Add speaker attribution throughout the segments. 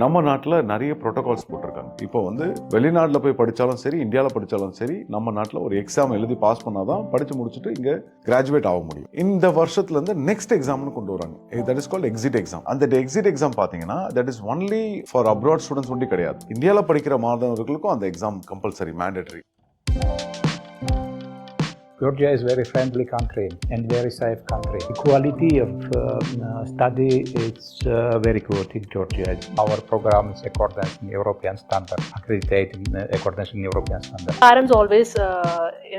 Speaker 1: நம்ம நாட்டில் நிறைய ப்ரோட்டோகால்ஸ் போட்டிருக்காங்க. இப்போ வந்து வெளிநாட்டில் போய் படித்தாலும் சரி, இந்தியாவில் படித்தாலும் சரி, நம்ம நாட்டில் ஒரு எக்ஸாம் எழுதி பாஸ் பண்ணாதான் படித்து முடிச்சுட்டு இங்கே கிராஜுவேட் ஆக முடியும். இந்த வருஷத்துலேருந்து நெக்ஸ்ட் எக்ஸாம்னு கொண்டு வராங்க. That is called exit exam. அந்த எக்ஸிட் எக்ஸாம் பார்த்தீங்கன்னா that is only for abroad students only கிடையாது. இந்தியாவில் படிக்கிற மாணவர்களுக்கும் அந்த exam compulsory, mandatory.
Speaker 2: Georgia is a very friendly country and very safe country. The quality of study is very good in Georgia. Our program is according to European standard, accredited according to European standard.
Speaker 3: Parents always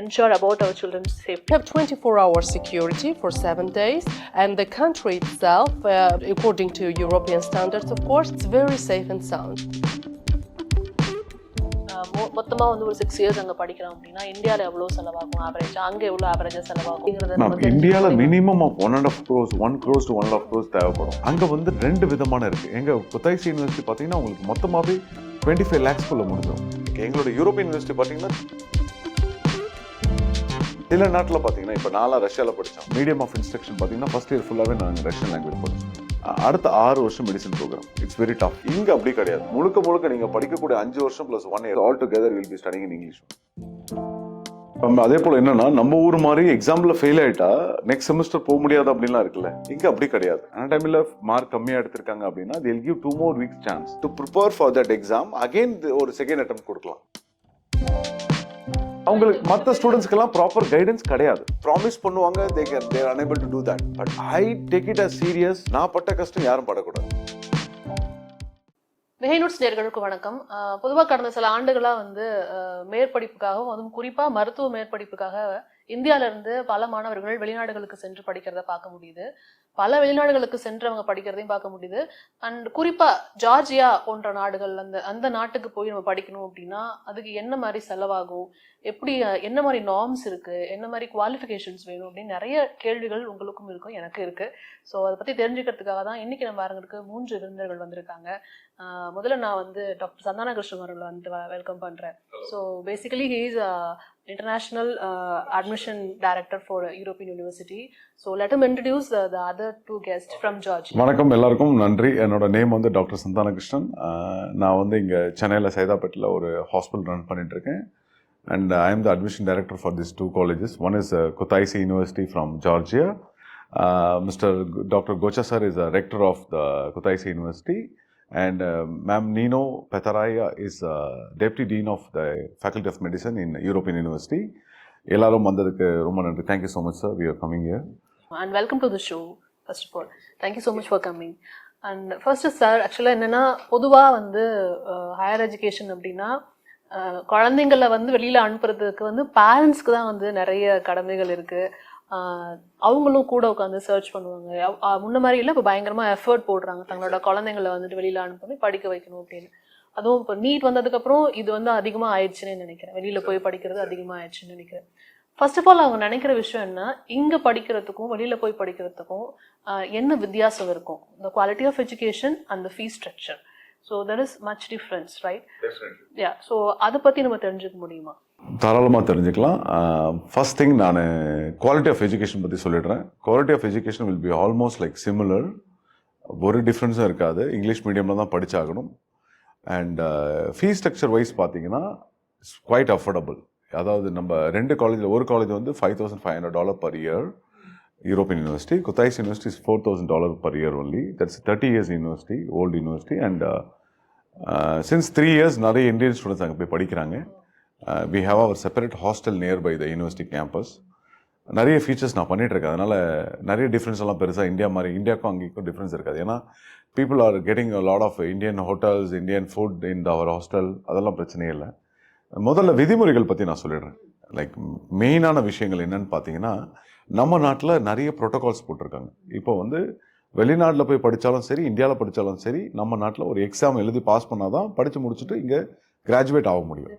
Speaker 3: ensure about our children's safety.
Speaker 4: We have 24-hour security for 7 days, and the country itself, according to European standards, of course, it's very safe and sound.
Speaker 3: மொத்தமாக வந்து ஒரு 6 years அங்கே படிக்கிறோம் அப்படின்னா இந்தியாவில் எவ்வளோ செலவாகும், average அங்கே எவ்வளோ ஆவரேஜாக செலவாகும்?
Speaker 1: இந்தியாவில் minimum of 1.5 crores 1 crores to 1.5 crores தேவைப்படும். அங்கே வந்து 2 விதமான இருக்குது. எங்கள் குத்தாய்சி யூனிவர்சிட்டி பார்த்தீங்கன்னா உங்களுக்கு மொத்தமாகவே 25 lakhsக்குள்ளே முடிஞ்சிடும். எங்களோட யூரோப்பியன் யூனிவர்சிட்டி பார்த்தீங்கன்னா சில நாட்டில் பார்த்தீங்கன்னா இப்போ நான்லாம் ரஷ்யாவில் படித்தோம். மீடியம் ஆஃப் இன்ஸ்ட்ரக்ஷன் பார்த்தீங்கன்னா ஃபர்ஸ்ட் இயர் ஃபுல்லாகவே நாங்கள் ரஷ்யன் லாங்குவேஜ் படித்தோம். அடுத்த 6 வருஷம் medicine program. It's very tough. இங்கே அப்படி கிடையாது. முழுக்க நீங்கள் படிக்கக்கூடிய 5 வருஷம் + 1 year all together will be studying in English. அதே போல் என்னன்னா நம்ம ஊர் மாதிரி எக்ஸாம்பிள் ஃபெயில் ஆகிட்டா நெக்ஸ்ட் செமஸ்டர் போக முடியாது அப்படின்லாம் இருக்குல்ல. இங்கே அப்படி கிடையாது. அந்த டைமில் மார்க் கம்மியாக எடுத்திருக்காங்க அப்படின்னா they'll give 2 more weeks chance to prepare for that exam. Again ஒரு செகண்ட் அட்டெம்ப்ட் கொடுக்கலாம். அவங்களுக்கு மற்ற ஸ்டூடெண்ட்ஸ்க்கெல்லாம் ப்ராப்பர் கைடன்ஸ் கிடையாது. ப்ராமிஸ் பண்ணுவாங்க, they are unable to do that. But I take it as serious. நான் பட்ட கஷ்டம் யாரும் படக்கூடாது.
Speaker 3: வெஹைநோட்ஸ் நேயர்களுக்கு வணக்கம். பொதுவாக கடந்த சில ஆண்டுகளாக வந்து மேற்படிப்புக்காகவும் அதுவும் குறிப்பாக மருத்துவ மேற்படிப்புக்காக இந்தியாவிலிருந்து பல மாணவர்கள் வெளிநாடுகளுக்கு சென்று படிக்கிறத பார்க்க முடியுது. பல வெளிநாடுகளுக்கு சென்று அவங்க படிக்கிறதையும் பார்க்க முடியுது. அண்ட் குறிப்பாக ஜார்ஜியா போன்ற நாடுகள், அந்த நாட்டுக்கு போய் நம்ம படிக்கணும் அப்படின்னா அதுக்கு என்ன மாதிரி செலவாகும், எப்படி என்ன மாதிரி நார்ம்ஸ் இருக்குது, என்ன மாதிரி குவாலிஃபிகேஷன்ஸ் வேணும் அப்படின்னு நிறைய கேள்விகள் உங்களுக்கும் இருக்கும், எனக்கு இருக்குது. ஸோ அதை பற்றி தெரிஞ்சுக்கிறதுக்காக தான் இன்றைக்கி நம்ம அரங்குக்கு 3 விருந்தினர்கள் வந்திருக்காங்க. முதல்ல நான் வந்து டாக்டர்.S.Santhanakrishnan அவர்களை வந்து வெல்கம் பண்ணுறேன். So basically he is international admission director for European University. So let him introduce the other 2 guests from Georgia.
Speaker 1: வணக்கம் எல்லாருக்கும், நன்றி. என்னோட நேம் வந்து டாக்டர்.S.Santhanakrishnan. நான் வந்து இங்கே சென்னையில் சைதாப்பேட்டில் ஒரு ஹாஸ்பிட்டல் ரன் பண்ணிட்டு இருக்கேன். And I am the admission director for these 2 colleges. One is Kutaisi University from Georgia. Mr. Dr.Gocha sir is a rector of the Kutaisi University. And Ma'am Nino pataraia is Deputy Dean of the Faculty of Medicine in European University. எல்லாரும் வந்ததுக்கு ரொம்ப நன்றி. Thank you so much sir. We are coming here.
Speaker 3: And welcome to the show. First of all, thank you so much for coming. And first sir, actually என்னன்னா பொதுவாக வந்து higher education அப்படின்னா குழந்தைங்களை வந்து வெளியில் அனுப்புறதுக்கு வந்து பேரண்ட்ஸ்க்கு தான் வந்து நிறைய கடமைகள் இருக்குது. அவங்களும் கூட உட்காந்து சர்ச் பண்ணுவாங்க. முன்ன மாதிரி இல்லை, இப்போ பயங்கரமாக எஃபர்ட் போடுறாங்க தங்களோட குழந்தைங்களை வந்துட்டு வெளியில் அனுப்பி படிக்க வைக்கணும் அப்படின்னு. அதுவும் இப்போ நீட் வந்ததுக்கப்புறம் இது வந்து அதிகமாக ஆயிடுச்சுன்னு நினைக்கிறேன். வெளியில் போய் படிக்கிறது அதிகமாக ஆயிடுச்சுன்னு நினைக்கிறேன். ஃபர்ஸ்ட் ஆஃப் ஆல் அவங்க நினைக்கிற விஷயம் என்ன, இங்கே படிக்கிறதுக்கும் வெளியில் போய் படிக்கிறதுக்கும் என்ன வித்தியாசம் இருக்கும், the quality of education and the fee structure. So there is much difference, right?
Speaker 1: Definitely.
Speaker 3: Yeah. So அதை பற்றி நம்ம தெரிஞ்சுக்க முடியுமா?
Speaker 1: தாராளமாக தெரிஞ்சுக்கலாம். ஃபர்ஸ்ட் திங் நான் குவாலிட்டி ஆஃப் எஜுகேஷன் பற்றி சொல்லிடுறேன். Quality of education will be almost like similar. ஒரு டிஃப்ரென்ஸும் இருக்காது. இங்கிலீஷ் மீடியமில் தான் படித்தாகணும். அண்ட் ஃபீ ஸ்ட்ரக்சர் வைஸ் பார்த்தீங்கன்னா இட்ஸ் குவைட் அஃபோர்டபுள். அதாவது நம்ம 2 காலேஜில் ஒரு காலேஜ் வந்து $5,500 per year, European University. Kutaisi University is $4,000 per year only. That's 30 years university, old university. And since 3 years நிறைய இந்தியன் ஸ்டூடெண்ட்ஸ் அங்கே போய் படிக்கிறாங்க. We have our separate hostel nearby the university campus. நிறைய ஃபீச்சர்ஸ் நான் பண்ணிகிட்ருக்கேன். அதனால் நிறைய டிஃப்ரென்ஸ் எல்லாம் பெருசாக இந்தியாவுக்கும் அங்கேயும் டிஃப்ரென்ஸ் இருக்காது. ஏன்னா people are getting a lot of Indian hotels, Indian food in our hostel. அதெல்லாம் பிரச்சனையே இல்லை. முதல்ல விதிமுறைகள் பற்றி நான் சொல்லிடுறேன். லைக் மெயினான விஷயங்கள் என்னென்னு பார்த்தீங்கன்னா, நம்ம நாட்டில் நிறைய ப்ரோட்டோகால்ஸ் போட்டிருக்காங்க. இப்போ வந்து வெளிநாட்டில் போய் படித்தாலும் சரி, இந்தியாவில் படித்தாலும் சரி, நம்ம நாட்டில் ஒரு எக்ஸாம் எழுதி பாஸ் பண்ணால் தான் படித்து முடிச்சுட்டு இங்கே கிராஜுவேட் ஆக முடியும்.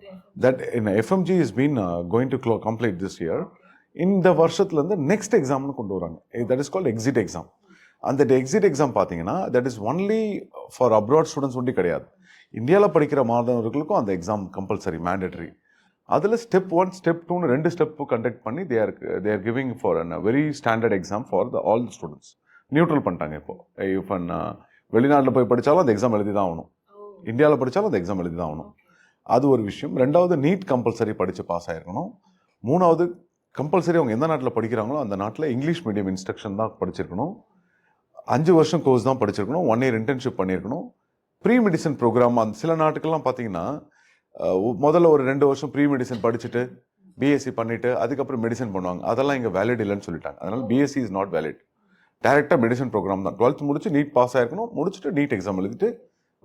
Speaker 1: That in FMG is been going to complete this year. இந்த வருஷத்துலேருந்து நெக்ஸ்ட் எக்ஸாம்னு கொண்டு வராங்க. That is called exit exam. அந்த எக்ஸிட் எக்ஸாம் பார்த்தீங்கன்னா that is only for abroad students only கிடையாது. இந்தியாவில் படிக்கிற மாணவர்களுக்கும் அந்த எக்ஸாம் கம்பல்சரி, மேண்டேட்டரி. அதில் ஸ்டெப் 1 ஸ்டெப் 2ன்னு 2 ஸ்டெப்பு கண்டக்ட் பண்ணி they are giving for a very standard exam for all the students. Neutral பண்ணிட்டாங்க. இப்போ இப்போ வெளிநாட்டில் போய் படித்தாலும் அந்த எக்ஸாம் எழுதி தான் ஆகணும். இந்தியாவில் படித்தாலும் அந்த எக்ஸாம் எழுதி தான் ஆகணும். அது ஒரு விஷயம். ரெண்டாவது நீட் கம்பல்சரி படித்து பாஸ் ஆகிருக்கணும். மூணாவது கம்பல்சரி அவங்க எந்த நாட்டில் படிக்கிறாங்களோ அந்த நாட்டில் இங்கிலீஷ் மீடியம் இன்ஸ்ட்ரக்ஷன் தான் படிச்சிருக்கணும். 5 வருஷம் கோர்ஸ் தான் படிச்சிருக்கணும். 1 year இன்டர்ன்ஷிப் பண்ணியிருக்கணும். ப்ரீ மெடிசன் ப்ரோக்ராம் அந்த சில நாட்டுக்கெல்லாம் பார்த்தீங்கன்னா முதல்ல ஒரு 2 வருஷம் ப்ரீ மெடிசன் படிச்சுட்டு பிஎஸ்சி பண்ணிவிட்டு அதுக்கப்புறம் மெடிசன் பண்ணுவாங்க. அதெல்லாம் இங்கே வேலிட் இல்லைன்னு சொல்லிட்டாங்க. அதனால் பிஎஸ்சி இஸ் நாட் வேலிட். டேரெக்டாக மெடிசன் ப்ரோக்ராம் தான். 12th முடிச்சு நீட் பாஸ் ஆகிருக்கணும். முடிச்சுட்டு நீட் எக்ஸாம் எழுதிட்டு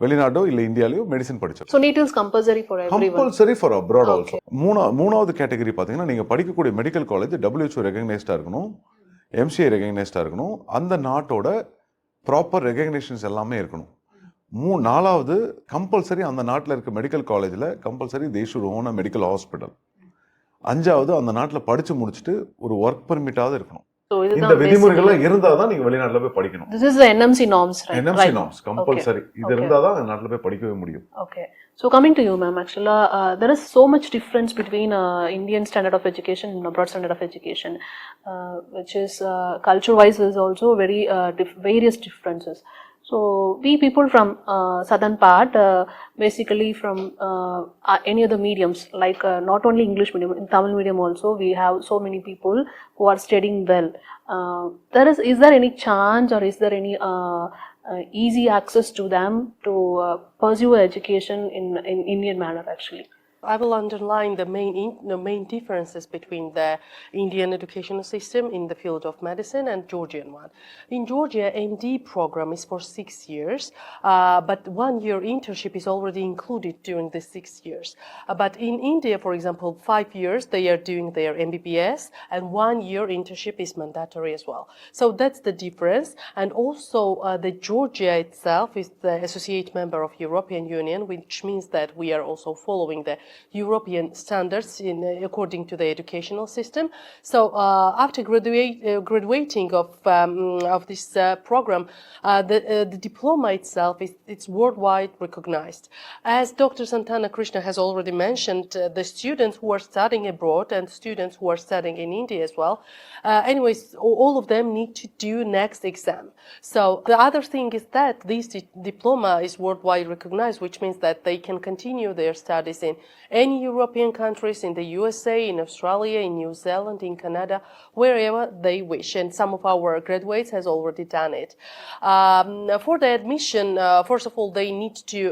Speaker 1: வெளிநாடோ இல்லை இந்தியாலையோ மெடிசன் படிச்சிருக்கோம்.
Speaker 3: So NEET is compulsory for everyone.
Speaker 1: Compulsory for abroad also. மூணாவது கேட்டகரி பார்த்தீங்கன்னா நீங்கள் படிக்கக்கூடிய மெடிக்கல் காலேஜ் WHO ரெகக்னைஸ்டாக இருக்கணும், MCA ரெகக்னைஸ்டாக இருக்கணும், அந்த நாட்டோட ப்ராப்பர் ரெகக்னேஷன்ஸ் எல்லாமே இருக்கணும். நாலாவது கம்பல்சரி அந்த நாட்டில் இருக்க மெடிக்கல் காலேஜில் compulsory they should own a medical hospital. 5வது அந்த நாட்டில் படித்து முடிச்சுட்டு ஒரு ஒர்க் பெர்மிட்டாவது இருக்கணும். இந்த விதிமுறைகள்லாம் இருந்தால் தான் நீங்கள் வெளிநாட்டில் போய் படிக்கணும்.
Speaker 3: This is the NMC norms, right?
Speaker 1: NMC norms compulsory. இது இருந்தால் தான் நாட்டில் போய் படிக்கவே முடியும்.
Speaker 3: Okay. So coming to you, ma'am, actually, there is so much difference between Indian standard of education and abroad standard of education, which is culture-wise is also very various differences. So we people from southern part, basically from any other mediums, like not only English medium, in Tamil medium also we have so many people who are studying well. Is there any chance or is there any easy access to them to pursue education in Indian manner actually?
Speaker 4: I will underline the main differences between the Indian educational system in the field of medicine and Georgian one. In Georgia, MD program is for 6 years, but 1 year internship is already included during the 6 years. But in India, for example, 5 years they are doing their MBBS, and 1 year internship is mandatory as well. So that's the difference. And also, the Georgia itself is the associate member of European Union, which means that we are also following the European standards according to the educational system. So after graduating of this program, the diploma itself it's worldwide recognized. As Dr.S.Santhanakrishnan has already mentioned, the students who are studying abroad and students who are studying in India as well, anyways, all of them need to do next exam. So the other thing is that this diploma is worldwide recognized, which means that they can continue their studies in any European countries, in the USA, in Australia, in New Zealand, in Canada, wherever they wish. And some of our graduates has already done it. For the admission, first of all, they need to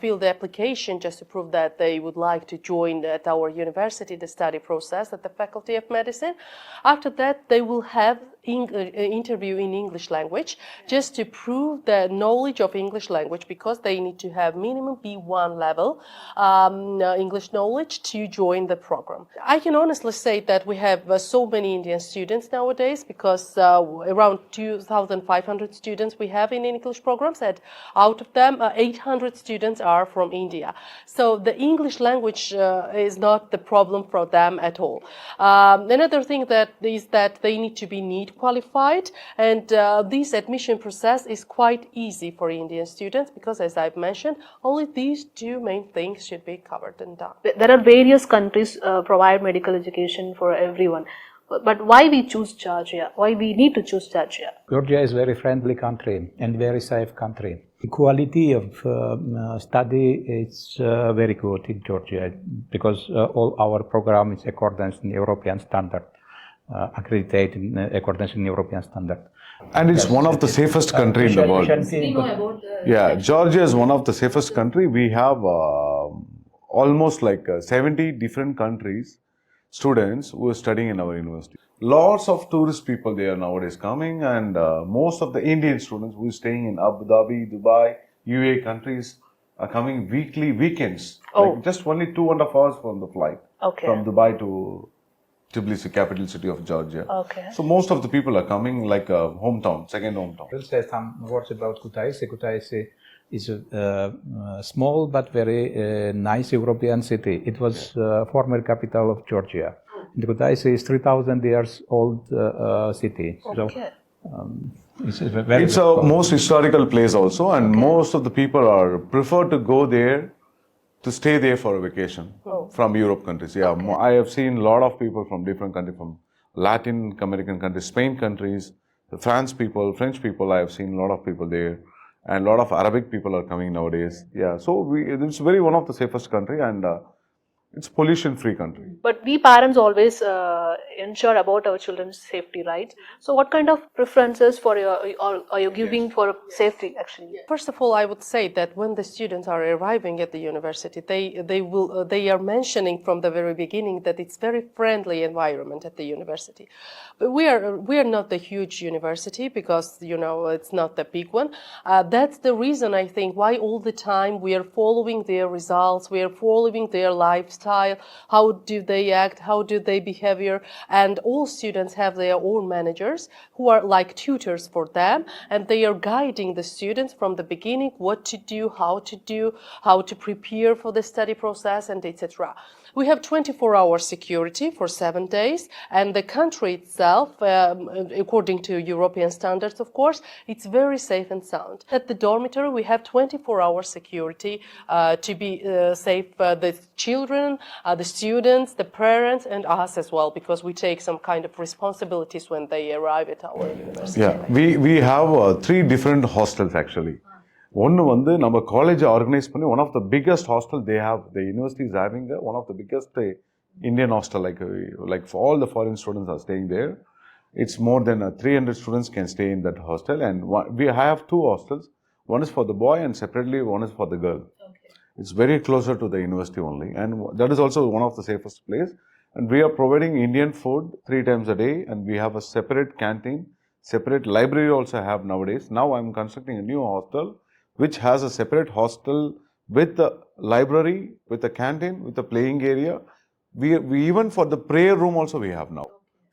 Speaker 4: fill the application just to prove that they would like to join at our university the study process at the Faculty of Medicine. After that, they will have interview in English language just to prove the knowledge of English language, because they need to have minimum B1 level English knowledge to join the program. I can honestly say that we have so many Indian students nowadays, because around 2,500 students we have in English programs, and out of them 800 students are from India. So the English language is not the problem for them at all. Another thing is that they need to be NEET qualified, and this admission process is quite easy for Indian students, because as I've mentioned, only these two main things should be covered and done.
Speaker 3: There are various countries provide medical education for everyone, but why we choose Georgia? Why we need to choose Georgia?
Speaker 2: Georgia is a very friendly country and very safe country. The quality of study is very good in Georgia, because all our program is accordance in European standard. Accredited in accordance in European standard.
Speaker 1: And it's one of the safest country in the world. Yeah, Georgia is one of the safest country. We have almost like 70 different countries students who are studying in our university. Lots of tourist people there nowadays coming, and most of the Indian students who are staying in Abu Dhabi, Dubai, UAE countries are coming weekends. Like just only 2.5 hours from the flight.
Speaker 3: Okay.
Speaker 1: From Dubai to Tbilisi, capital city of Georgia.
Speaker 3: Okay.
Speaker 1: So most of the people are coming like a hometown, second hometown.
Speaker 2: We'll say some words about Kutaisi. Kutaisi is a small but very nice European city. It was former capital of Georgia. The Kutaisi is 3,000 years old city.
Speaker 3: Okay.
Speaker 2: So
Speaker 1: it's a most historical place also, and most of the people are prefer to go there to stay there for a vacation from Europe countries. Yeah, okay. I have seen a lot of people from different countries, from Latin American countries, Spain countries, the France people, French people. I have seen a lot of people there, and a lot of Arabic people are coming nowadays. Yeah, so it's very one of the safest country, and it's pollution-free country.
Speaker 3: But we parents always ensure about our children's safety, right? So what kind of preferences are you giving for safety actually?
Speaker 4: First of all, I would say that when the students are arriving at the university, they are mentioning from the very beginning that it's very friendly environment at the university. But we are not the huge university because it's not the big one. That's the reason I think why all the time we are following their results, we are following their lifestyle, how do they act, how do they behavior, and all students have their own managers who are like tutors for them, and they are guiding the students from the beginning what to do, how to prepare for the study process, and etc. We have 24-hour security for 7 days, and the country itself, according to European standards, of course, it's very safe and sound. At the dormitory, we have 24-hour security to be safe the children, the students, the parents, and us as well, because we take some kind of responsibilities when they arrive at our university.
Speaker 1: Yeah, we have 3 different hostels actually. One வந்து நம்ம college organise பண்ணி one of the biggest hostel they have, the university is having one of the biggest Indian hostel, like for all the foreign students are staying there. It's more than 300 students can stay in that hostel, and we have 2 hostels. One is for the boy and separately one is for the girl. Okay. It's very closer to the university only, and that is also one of the safest place. And we are providing Indian food 3 times a day, and we have a separate canteen, separate library also have nowadays. Now I'm constructing a new hostel which has a separate hostel with a library, with a canteen, with a playing area. We even for the prayer room also we have now.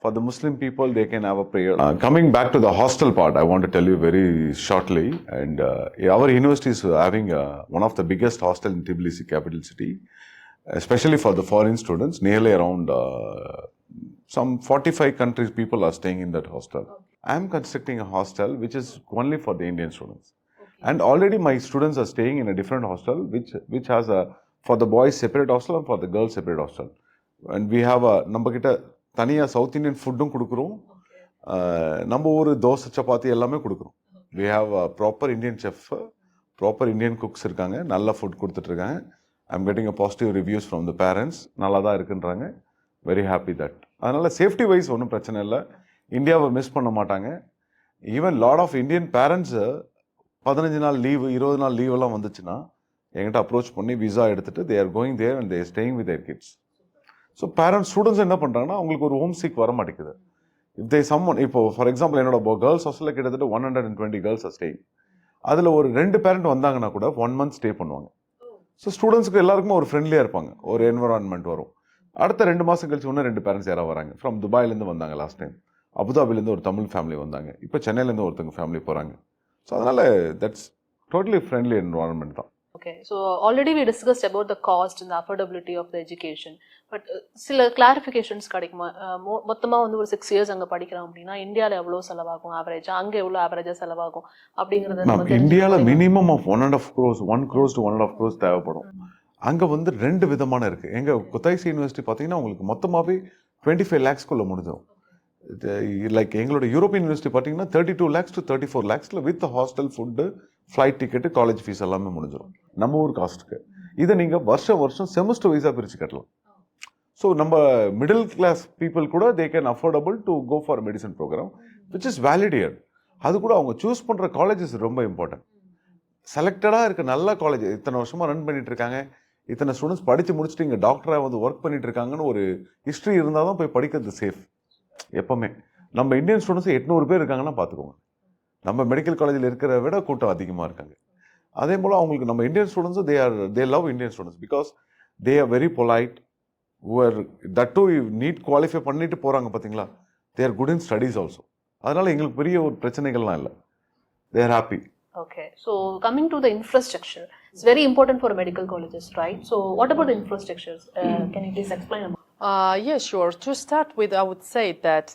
Speaker 1: For the Muslim people, they can have a prayer. Coming back to the hostel part, I want to tell you very shortly. And our university is having one of the biggest hostel in Tbilisi, capital city, especially for the foreign students. Nearly around some 45 countries people are staying in that hostel. I am constructing a hostel which is only for the Indian students. And already my students are staying in a different hostel, which has for the boys separate hostel and for the girls separate hostel. And we have நம்ம கிட்ட தனியா south Indian ஃபுட்டும் கொடுக்குறோம், நம்ம ஒரு தோசை சப்பாத்தி எல்லாமே கொடுக்குறோம். We have a proper Indian chef, proper Indian cooks இருக்காங்க, நல்ல ஃபுட் கொடுத்துட்டு இருக்காங்க. I'm getting a positive reviews from the parents, நல்லா தான் இருக்குன்றாங்க. Very happy that. அதனால சேஃப்டி வைஸ் ஒன்றும் பிரச்சனை இல்லை, இந்தியாவை மிஸ் பண்ண மாட்டாங்க. Even lot of Indian parents 15 நாள் லீவு 20 நாள் லீவ் எல்லாம் வந்துச்சுன்னா என்கிட்ட அப்ரோச் பண்ணி விசா எடுத்துட்டு they are going there and they are staying with their kids. So parents students என்ன பண்ணுறாங்கன்னா அவங்களுக்கு ஒரு ஹோம் சீக் வர மாட்டேங்குது. இஃப் தே சம்மன் இப்போ ஃபார் எக்ஸாம்பிள் என்னோட கேர்ள்ஸ் ஹாஸ்டலில் கிட்டத்தட்ட 120 கேர்ள்ஸ் ஆர் ஸ்டேயிங். அதில் ஒரு 2 பேரண்ட் வந்தாங்கன்னா கூட 1 month ஸ்டே பண்ணுவாங்க. ஸோ ஸ்டூடெண்ட்ஸ்க்கு எல்லாருக்குமே ஒரு ஃப்ரெண்ட்லியாக இருப்பாங்க, ஒரு என்வரான்மெண்ட் வரும். அடுத்த 2 மாதம் கழிச்சு இன்னும் 2 பேரண்ட்ஸ் யாராவது வராங்க. ஃப்ரம் துபாயிலேருந்து வந்தாங்க லாஸ்ட் டைம், அபுதாபிலேருந்து ஒரு தமிழ் ஃபேமிலி வந்தாங்க, இப்போ சென்னையிலேருந்து ஒருத்தங்க ஃபேமிலி போகிறாங்க. ஸோ அதனால் தட்ஸ் டோட்டலி ஃப்ரெண்ட்லி என்வரான்மெண்ட் தான்.
Speaker 3: Okay, so already we discussed about the cost and the affordability of the education, but சில clarifications கிடைக்குமா? மொத்தமாக வந்து ஒரு 6 years அங்கே படிக்கிறோம் அப்படின்னா இந்தியாவில் எவ்வளோ செலவாகும் ஆவரேஜா, அங்கே எவ்வளோ ஆவரேஜாக செலவாகும் அப்படிங்கிறது?
Speaker 1: இந்தியாவில் minimum of 1.5 crores 1 crores to 1.5 crores தேவைப்படும். அங்கே வந்து 2 விதமான இருக்குது. எங்கள் குத்தாய்சி யூனிவர்சிட்டி பார்த்தீங்கன்னா உங்களுக்கு மொத்தமாகவே 25 lakhsக்குள்ளே முடிஞ்சிடும். லைக் எங்களோட யூரோப்பியன் யூனிவர்சிட்டி பார்த்தீங்கன்னா 32 lakhs to 34 lakhsல with hostel food flight ticket college fees எல்லாமே முடிஞ்சிடும் நம்ம ஊர் காஸ்ட்டுக்கு. இதை நீங்கள் வருஷம் செமஸ்டர் வைஸாக பிரித்து கட்டலாம். ஸோ நம்ம மிடில் கிளாஸ் பீப்புள் கூட they can affordable to go for medicine program which is valid year. அது கூட அவங்க சூஸ் பண்ணுற காலேஜஸ் ரொம்ப இம்பார்ட்டன்ட். செலக்டடாக இருக்க நல்ல காலேஜ் இத்தனை வருஷமாக ரன் பண்ணிட்டு இருக்காங்க, இத்தனை ஸ்டூடெண்ட்ஸ் படித்து முடிச்சுட்டு இங்கே டாக்டராக வந்து ஒர்க் பண்ணிட்டு இருக்காங்கன்னு ஒரு ஹிஸ்ட்ரி இருந்தால் தான் போய் படிக்கிறது சேஃப். எப்பவுமே நம்ம இந்தியன் ஸ்டூடெண்ட்ஸ் 800 பேர் இருக்காங்கன்னா பார்த்துக்கோங்க, நம்ம மெடிக்கல் காலேஜில் இருக்கிற விட கூட்டம் அதிகமாக இருக்காங்க. அதே போல் அவங்களுக்கு நம்ம இந்தியன் ஸ்டூடெண்ட்ஸும் they love Indian students because they are very polite. That too NEET qualify பண்ணிட்டு போகிறாங்க பார்த்தீங்களா, they are good in studies also. அதனால் எங்களுக்கு பெரிய ஒரு பிரச்சனைகள்லாம் இல்லை, they are happy.
Speaker 3: Okay, so coming to the infrastructure, it's very important for medical colleges, right? So what about the infrastructures? Can you please explain about?
Speaker 4: Yes, sure. To start with, I would say that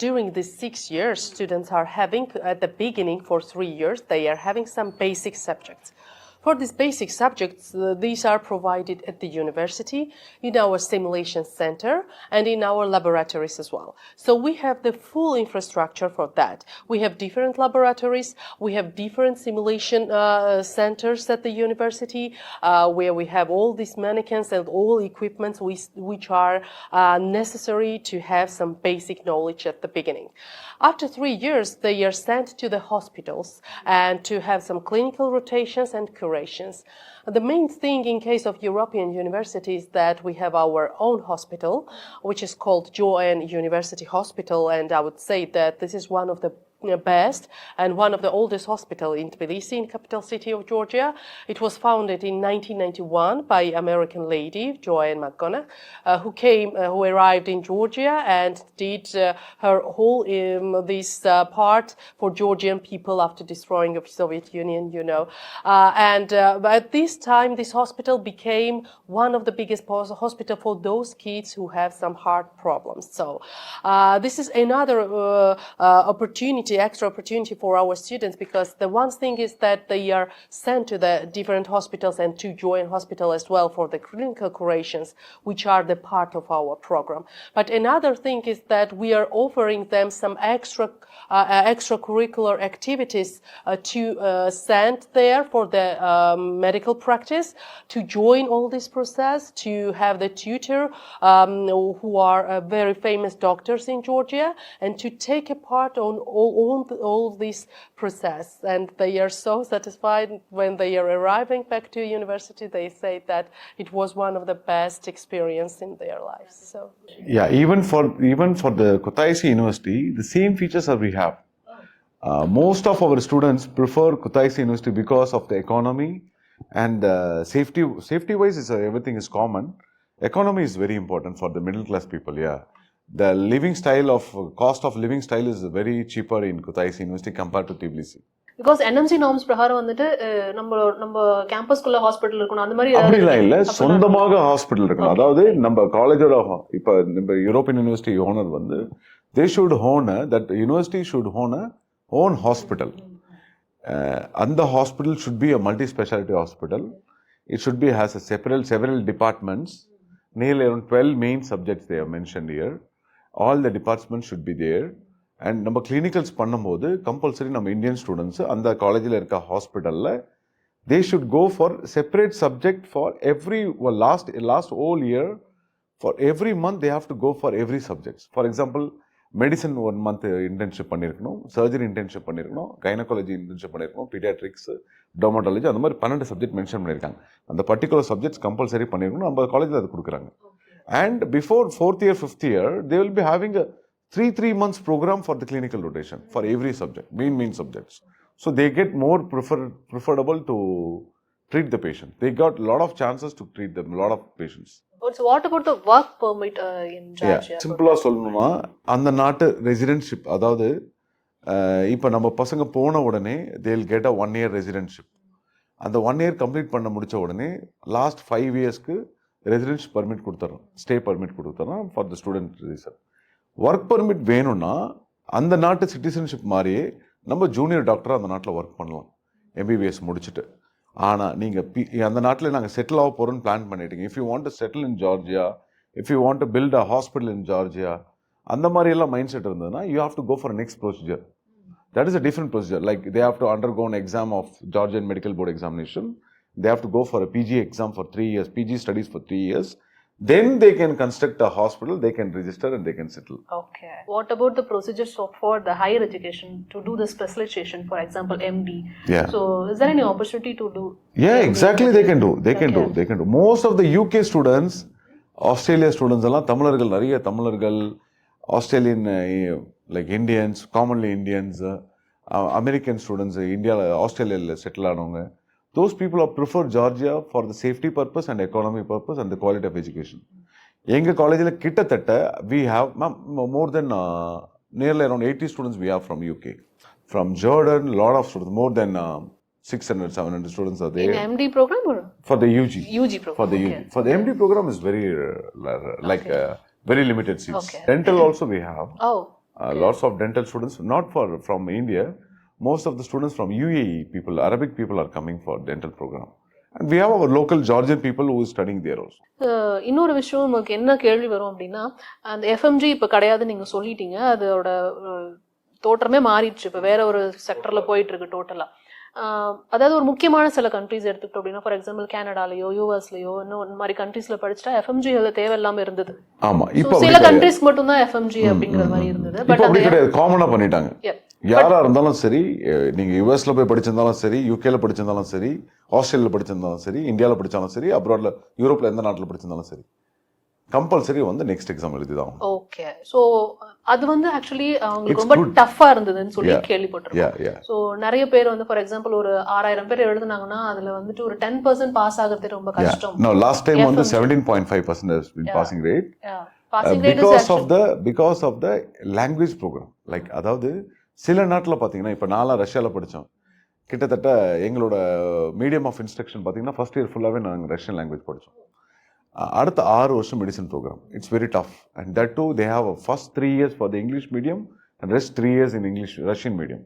Speaker 4: during these 6 years, students are having, at the beginning for 3 years, they are having some basic subjects. For these basic subjects, these are provided at the university, in our simulation center, and in our laboratories as well. So we have the full infrastructure for that. We have different laboratories, we have different simulation centers at the university, where we have all these mannequins and all equipments which are necessary to have some basic knowledge at the beginning. After 3 years, they are sent to the hospitals and to have some clinical rotations and curations. The main thing in case of European universities is that we have our own hospital, which is called Georgian University Hospital, and I would say that this is one of the best and one of the oldest hospital in Tbilisi, in capital city of Georgia. It was founded in 1991 by American lady Joanne McGonough, who arrived in Georgia and did her whole this part for Georgian people after destroying of Soviet Union, you know. At this time, this hospital became one of the biggest hospital for those kids who have some heart problems. So this is another extra opportunity for our students, because the one thing is that they are sent to the different hospitals and to join hospital as well for the clinical curations, which are the part of our program. But another thing is that we are offering them some extracurricular activities to send there for the medical practice, to join all this process, to have the tutor who are very famous doctors in Georgia, and to take a part on all this process. And they are so satisfied when they are arriving back to university. They say that it was one of the best experience in their lives. So
Speaker 1: yeah, even for the Kutaisi University, the same features that we have. Most of our students prefer Kutaisi University because of the economy and safety. Safety-wise, everything is common. Economy is very important for the middle class people. Yeah. The cost of living style is very cheaper in Kutaisi University compared to Tbilisi.
Speaker 3: Because NMC norms பிரகாரம் வந்துட்டு நம்ம கேம்பஸ்க்குள்ள hospital இருக்கணும் அந்த மாதிரி
Speaker 1: அப்படிலாம் இல்ல, சொந்தமாக hospital இருக்கணும். அதாவது நம்ம காலேஜோட இப்ப நம்ம யூரோப்பியன் யூனிவர்சிட்டி ஓனர் வந்து they should own that university should own a own hospital. And the hospital should be a multi-specialty hospital. It should be has a several departments. Nearly around 12 main subjects they have mentioned here. All the departments should be there. And நம்ம clinicals பண்ணும்போது compulsory நம்ம Indian students அந்த காலேஜில் இருக்க ஹாஸ்பிட்டலில் they should go for separate subject for every last whole year. For every month they have to go for every subject. For example, medicine 1 month internship பண்ணியிருக்கணும், surgery internship பண்ணியிருக்கணும், gynecology internship பண்ணியிருக்கணும், pediatrics, dermatology, அந்த மாதிரி 12 subject mention பண்ணியிருக்காங்க. அந்த particular subjects compulsory பண்ணியிருக்கணும், நம்ம காலேஜில் அது கொடுக்குறாங்க. And before 4th year, 5th year, they will be having a 3 months program for the clinical rotation for every subject, main subjects. So they get more preferable to treat the patient. They got a lot of chances to treat them, a lot of patients.
Speaker 3: So what about the work permit in Georgia?
Speaker 1: Yeah, simple சொல்லணும்னா அந்த நாட்டு ரெசிடென்ட்ஷிப், அதாவது இப்போ நம்ம பசங்க போன உடனே they will get a 1 year residentship. அந்த 1 year கம்ப்ளீட் பண்ண முடிச்ச உடனே லாஸ்ட் 5 yearsக்கு ரெசிடென்ஷிப் பர்மிட் கொடுத்துறோம், ஸ்டே பர்மிட் கொடுத்துறோம் for the student reason. Work permit வேணும்னா அந்த நாட்டு சிட்டிசன்ஷிப் மாதிரியே நம்ம ஜூனியர் டாக்டராக அந்த நாட்டில் ஒர்க் பண்ணலாம் MBBS முடிச்சுட்டு. ஆனால் நீங்கள் அந்த நாட்டில் நாங்கள் செட்டில் ஆக போகிறோன்னு பிளான் பண்ணிட்டீங்க. If you want to settle in Georgia, if you want to build a hospital in Georgia, அந்த மாதிரியெல்லாம் மைண்ட் செட் இருந்ததுன்னா you have to go for next procedure. That is a different procedure. Like they have to undergo an exam of Georgian Medical Board examination. They have to go for a PG exam for 3 years, PG studies for 3 years. Then they can construct a hospital, they can register and they can settle.
Speaker 3: Okay. What about the procedures for the higher education to do the specialization, for example, MD?
Speaker 1: Yeah.
Speaker 3: So is there any opportunity to do?
Speaker 1: Yeah,
Speaker 3: MD?
Speaker 1: exactly. They can do. They can do. Most of the UK students, Australia students, எல்லாம் தமிழர்கள், நிறைய தமிழர்கள், Australian like Indians, commonly Indians, American students, India, Australia settle ஆனவங்க. Those people are prefer Georgia for the safety purpose and economy purpose and the quality of education. எங்க காலேஜில் கிட்டத்தட்ட we have more than nearly around 80 students we have from UK. From Jordan, lot of students, more than 600-700 students are there.
Speaker 3: In MD program or?
Speaker 1: For the UG.
Speaker 3: UG program.
Speaker 1: For the UG. For the MD program is very very limited seats.
Speaker 3: Okay.
Speaker 1: Dental also we have.
Speaker 3: Oh.
Speaker 1: Lots of dental students, not from India. Most of the students from UAE people, Arabic people are coming for dental program. And we have our local Georgian people who is studying there also.
Speaker 3: இன்னொரு விஷயம் நமக்கு என்ன கேள்வி வரும் அப்படின்னா, அந்த FMG இப்போ கிடையாதுன்னு நீங்கள் சொல்லிட்டீங்க, அதோட தோற்றமே மாறிடுச்சு, இப்போ வேற ஒரு செக்டரில் போயிட்டு இருக்கு டோட்டலாக. அதாவது ஒரு முக்கியமான சில கண்ட்ரிஸ் எடுத்துக்கிட்டோம் அப்படின்னா, ஃபார் எக்ஸாம்பிள் கனடாலையோ யூஎஸ்லையோ இன்னும் இந்த மாதிரி கண்ட்ரீஸ்ல படிச்சுட்டா எஃப்எம்ஜி தேவையில்லாம இருந்தது.
Speaker 1: ஆமா,
Speaker 3: இப்போ சில கண்ட்ரீஸ்க்கு மட்டும் தான் எஃப்எம்ஜி அப்படிங்கிற மாதிரி இருந்தது.
Speaker 1: பட் அப்படி கிடையாது, காமனா பண்ணிட்டாங்க. யாரா இருந்தாலும் சரி, நீங்க யூஎஸ்ல போய் படிச்சிருந்தாலும் சரி, யூகேல படிச்சிருந்தாலும் சரி, ஆஸ்திரேலியால படிச்சிருந்தாலும் சரி, இந்தியால படிச்சாலும் சரி, அப்ராட்ல யூரோப்ல எந்த நாட்டில் படிச்சிருந்தாலும் சரி, கம்பல்சரி வந்து நெக்ஸ்ட் எக்ஸாம் எழுதிதான்.
Speaker 3: ஓகே, சோ அது வந்து ஆக்சுவலி அவங்களுக்கு ரொம்ப டஃப்பா இருந்ததுன்னு சொல்லி கேள்விப்பட்டிருக்கோம். சோ நிறைய பேர் வந்து ஃபார் எக்ஸாம்பிள் ஒரு 6000 பேர் எழுதுனாங்கன்னா அதுல வந்துட்டு ஒரு 10% பாஸ் ஆகிறது ரொம்ப கஷ்டம்.
Speaker 1: No, last time வந்து 17.5% has been passing rate. Because of the language program. Like அதாவது சில நாட்டில் பார்த்தீங்கன்னா, இப்போ நான்லாம் ரஷ்யாவில் படித்தோம், கிட்டத்தட்ட எங்களோட மீடியம் ஆஃப் இன்ஸ்ட்ரக்ஷன் பார்த்தீங்கன்னா ஃபர்ஸ்ட் இயர் ஃபுல்லாகவே நாங்கள் ரஷ்யன் லாங்குவேஜ் படித்தோம். அடுத்த 6 வருஷம் medicine program. It's very tough. And that too they have first 3 years for the English medium and rest 3 years in English Russian medium.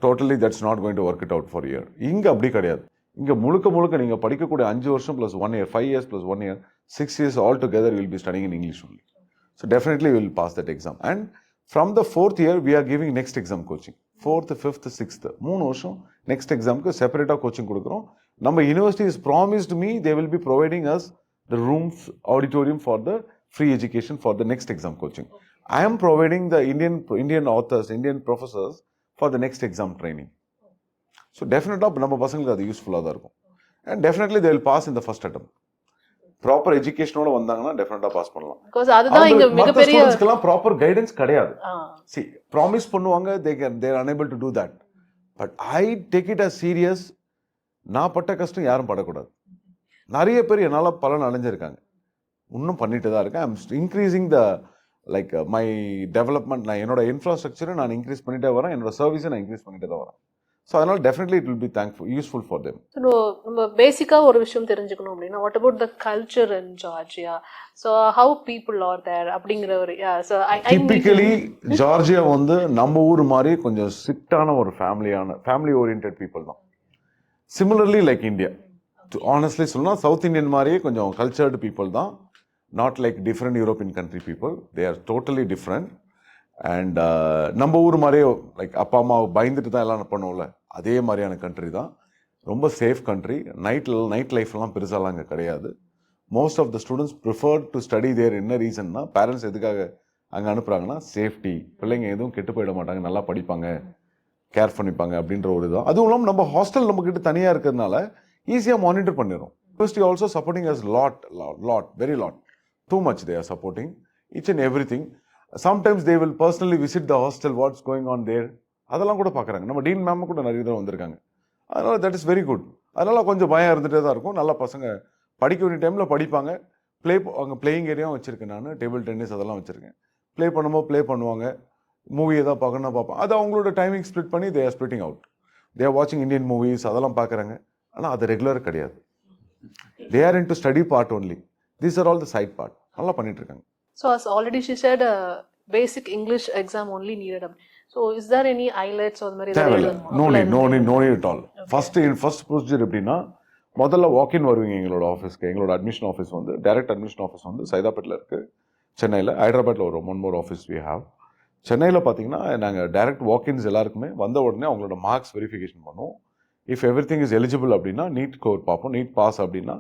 Speaker 1: Totally that's not going to work it out for year. இங்கே அப்படி கிடையாது. இங்கே முழுக்க நீங்கள் படிக்கக்கூடிய 5 வருஷம் plus 1 year, 5 years plus 1 year, 6 years all together will be studying in English only. So definitely will pass that exam. And from the 4th year we are giving next exam coaching. 4th, 5th, 6th 3 வருஷம் next examக்கு செப்பரேட்டா coaching கொடுக்குறோம். நம்ம university is promised me they will be providing us the rooms, auditorium for the free education for the next exam coaching. I am providing the Indian authors, Indian professors for the next exam training. So definitely நம்ம பசங்களுக்கு அது யூஸ்ஃபுல்லா தான் இருக்கும். And definitely they will pass in the first attempt. Proper எஜுகேஷனோட வந்தாங்கன்னா டெஃபினட்டா pass பண்ணலாம்.
Speaker 3: பிகாஸ் அதுதான் இங்க மிகப்பெரிய
Speaker 1: ஸ்டூடண்ட்ஸ்க்குலாம் ப்ராப்பர் கைடன்ஸ் கிடையாது. see ப்ராமிஸ் பண்ணுவாங்க, they are unable to do that, but I take it as serious. நான் பட்ட கஷ்டம் யாரும் படக்கூடாது. நிறைய பேர் என்னால பலன் அடைஞ்சிருக்காங்க, இன்னும் பண்ணிட்டு தான் இருக்கேன். I'm increasing the like my development. நான் என்னோட இன்ஃப்ராஸ்ட்ரக்சரை நான் இன்க்ரீஸ் பண்ணிட்டே வரேன், என்னோட சர்வீஸை நான் இன்க்ரீஸ் பண்ணிட்டே தான் வரேன். ஸோ அதனால definitely it will be useful for them.
Speaker 3: நம்ம பேசிக்காக ஒரு விஷயம் தெரிஞ்சுக்கணும் அப்படின்னா, what about the culture in Georgia? So how people are there அப்படிங்கிற ஒரு
Speaker 1: டிபிக்கலி ஜார்ஜியா வந்து நம்ம ஊர் மாதிரி கொஞ்சம் ஸ்ட்ரிக்டான ஒரு ஃபேமிலி ஓரியன்ட் பீப்புள் தான். சிமிலர்லி லைக் இந்தியா, ஆனஸ்ட்லி சொல்லலாம் சவுத் இந்தியன் மாதிரியே கொஞ்சம் கல்ச்சர்டு பீப்புள் தான். Not like different European country people, they are totally different. And நம்ம ஊர் மாதிரியே லைக் அப்பா அம்மா பயந்துட்டு தான் எல்லாம் பண்ணுவோம்ல, அதே மாதிரியான கண்ட்ரி தான். ரொம்ப சேஃப் கண்ட்ரி. நைட் லைஃப்லாம் பெருசாலாம் அங்கே கிடையாது. Most of the students prefer to study there. என்ன ரீசன்னா, பேரண்ட்ஸ் எதுக்காக அங்கே அனுப்புகிறாங்கன்னா சேஃப்டி, பிள்ளைங்க எதுவும் கெட்டு போயிட மாட்டாங்க, நல்லா படிப்பாங்க, கேர் பண்ணிப்பாங்க அப்படின்ற ஒரு இதுதான். அதுவும் இல்லாமல் நம்ம ஹாஸ்டல் நம்மக்கிட்ட தனியாக இருக்கிறதுனால ஈஸியாக மானிட்டர் பண்ணிடும். University also supporting us lot, very lot, too much they are supporting each and everything. Sometimes they will personally visit the hostel, what's going on there, அதெல்லாம் கூட பார்க்குறாங்க. நம்ம டீன் மேம் கூட நிறைய தடவை வந்திருக்காங்க. அதனால் தட் இஸ் வெரி குட். அதனால் கொஞ்சம் பயம் இருந்துகிட்டே தான் இருக்கும். நல்லா பசங்க படிக்க வேண்டிய டைமில் படிப்பாங்க. அங்கே பிளேயிங் ஏரியாவும் வச்சுருக்கேன் நான், டேபிள் டென்னிஸ் அதெல்லாம் வச்சுருக்கேன். ப்ளே பண்ணும்போது ப்ளே பண்ணுவாங்க, மூவி எதாவது பார்க்கணுன்னா பார்ப்பாங்க. அது அவங்களோட டைமிங் ஸ்ப்ளிட் பண்ணி they are splitting out. They are வாட்சிங் இந்தியன் மூவிஸ், அதெல்லாம் பார்க்குறாங்க. ஆனால் அது ரெகுலர் கிடையாது. They are in to study part only. These are all the side part. நல்லா பண்ணிட்டு இருக்காங்க.
Speaker 3: So as already she said, basic English exam only needed. So is there any IELTS or மாதிரி
Speaker 1: no need at all. First procedure எப்படின்னா, முதல்ல வாக்கின் வருவீங்க எங்களோட ஆஃபீஸ்க்கு. எங்களோட அட்மிஷன் ஆஃபீஸ் வந்து டைரக்ட் அட்மிஷன் ஆஃபீஸ் வந்து சைதாப்பேட்டில் இருக்குது, சென்னையில். ஹைதராபாத்தில் ஒரு 1 more ஆஃபீஸ் வி ஹாவ். சென்னையில் பார்த்தீங்கன்னா நாங்கள் டைரக்ட் வாக்கின்ஸ் எல்லாருக்குமே வந்த உடனே அவங்களோட மார்க்ஸ் வெரிஃபிகேஷன் பண்ணுவோம். If every thing is eligible அப்படின்னா நீட் ஸ்கோர் பார்ப்போம். நீட் பாஸ் அப்படின்னா